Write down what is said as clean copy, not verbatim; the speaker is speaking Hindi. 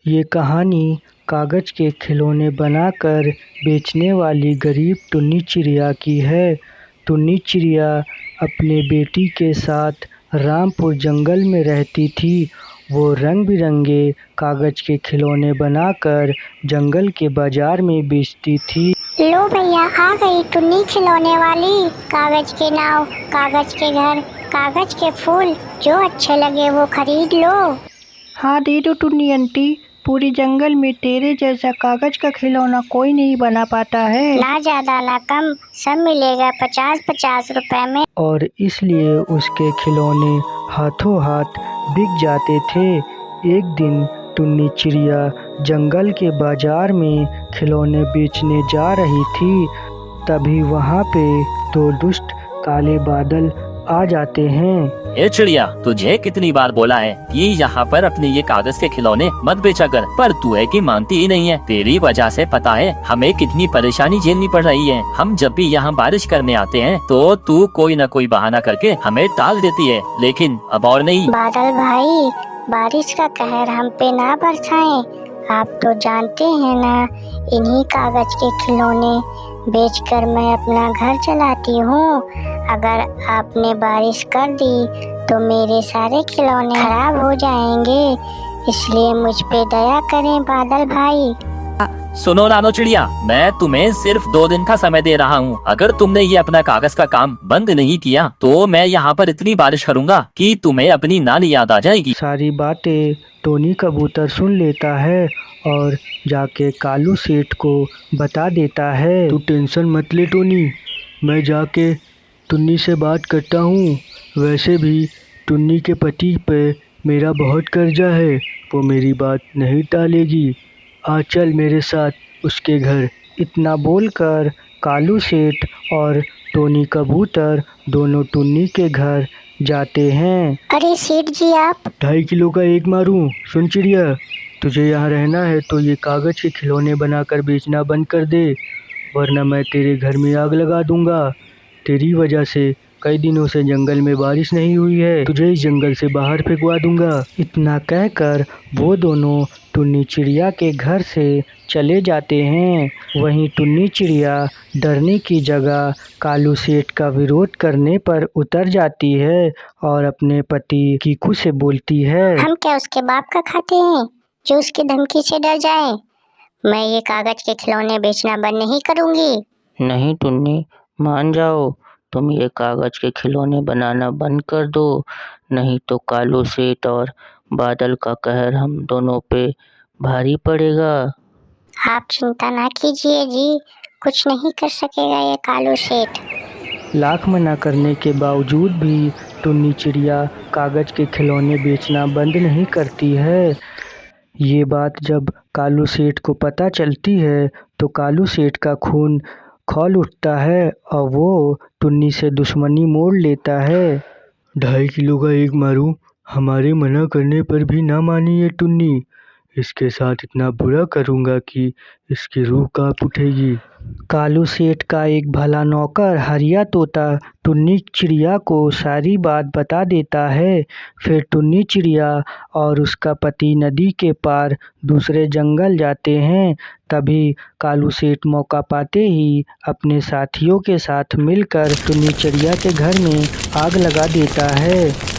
ये कहानी कागज के खिलौने बनाकर बेचने वाली गरीब टुन्नी चिड़िया की है। टुन्नी चिड़िया अपने बेटी के साथ रामपुर जंगल में रहती थी। वो रंग बिरंगे कागज के खिलौने बनाकर जंगल के बाजार में बेचती थी। लो भैया, आ गई टुन्नी खिलौने वाली। कागज के नाव, कागज के घर, कागज के फूल, जो अच्छे लगे वो खरीद लो। हाँ दे दो टुन्नी आंटी, पूरी जंगल में तेरे जैसा कागज का खिलौना कोई नहीं बना पाता है। ना ज्यादा ना कम, सब मिलेगा 50-50 रुपए में। और इसलिए उसके खिलौने हाथों हाथ बिक जाते थे। एक दिन टुन्नी चिड़िया जंगल के बाजार में खिलौने बेचने जा रही थी। तभी वहाँ पे दो दुष्ट काले बादल आ जाते हैं। ए चिड़िया, तुझे कितनी बार बोला है कि यहाँ पर अपने ये कागज के खिलौने मत बेचा कर, पर तू है कि मानती ही नहीं है। तेरी वजह से पता है हमें कितनी परेशानी झेलनी पड़ रही है। हम जब भी यहाँ बारिश करने आते हैं तो तू कोई न कोई बहाना करके हमें टाल देती है, लेकिन अब और नहीं। बादल भाई, बारिश का कहर हम पे ना बरसाएं। आप तो जानते हैं ना, इन्हीं कागज के खिलौने बेचकर मैं अपना घर चलाती हूँ। अगर आपने बारिश कर दी तो मेरे सारे खिलौने खराब हो जाएंगे, इसलिए मुझ पे दया करें बादल भाई। सुनो नानो चिड़िया, मैं तुम्हें सिर्फ 2 दिन का समय दे रहा हूँ। अगर तुमने ये अपना कागज का काम बंद नहीं किया तो मैं यहाँ पर इतनी बारिश करूँगा कि तुम्हें अपनी नानी याद आ जाएगी। सारी बातें टोनी कबूतर सुन लेता है और जाके कालू सेठ को बता देता है। तू टेंशन मत ले टोनी, मैं जाके टुन्नी से बात करता हूँ। वैसे भी टुन्नी के पति पे मेरा बहुत कर्जा है, वो मेरी बात नहीं टालेगी। आ चल मेरे साथ उसके घर। इतना बोलकर कालू सेठ और टोनी कबूतर दोनों टुन्नी के घर जाते हैं। अरे सेठ जी, आप 2.5 किलो का एक मारूं? सुन चिड़िया, तुझे यहाँ रहना है तो ये कागज के खिलौने बनाकर बेचना बंद कर दे, वरना मैं तेरे घर में आग लगा दूंगा। तेरी वजह से कई दिनों से जंगल में बारिश नहीं हुई है, तुझे इस जंगल से बाहर फेंकवा दूंगा। इतना कहकर वो दोनों टुन्नी चिड़िया के घर से चले जाते हैं। वहीं टुन्नी चिड़िया डरने की जगह कालू सेठ का विरोध करने पर उतर जाती है और अपने पति कीकू से बोलती है, हम क्या उसके बाप का खाते हैं जो उसकी धमकी से डर जाए। मैं ये कागज के खिलौने बेचना बंद नहीं करूंगी। नहीं टुन्नी, मान जाओ, तुम ये कागज के खिलौने बनाना बंद कर दो, नहीं तो कालू सेठ और बादल का कहर हम दोनों पे भारी पड़ेगा। आप चिंता ना कीजिए जी, कुछ नहीं कर सकेगा ये कालू सेठ। लाख मना करने के बावजूद भी टुन्नी चिड़िया कागज के खिलौने बेचना बंद नहीं करती है। ये बात जब कालू सेठ को पता चलती है तो कालू सेठ का खून खौल उठता है और वो टुन्नी से दुश्मनी मोड़ लेता है। 2.5 किलो का एक मारूं? हमारे मना करने पर भी ना मानी ये टुन्नी। इसके साथ इतना बुरा करूंगा कि इसकी रूह कांप उठेगी। कालू सेठ का एक भला नौकर हरिया तोता टुन्नी चिड़िया को सारी बात बता देता है। फिर टुन्नी चिड़िया और उसका पति नदी के पार दूसरे जंगल जाते हैं। तभी कालू सेठ मौका पाते ही अपने साथियों के साथ मिलकर टुन्नी चिड़िया के घर में आग लगा देता है।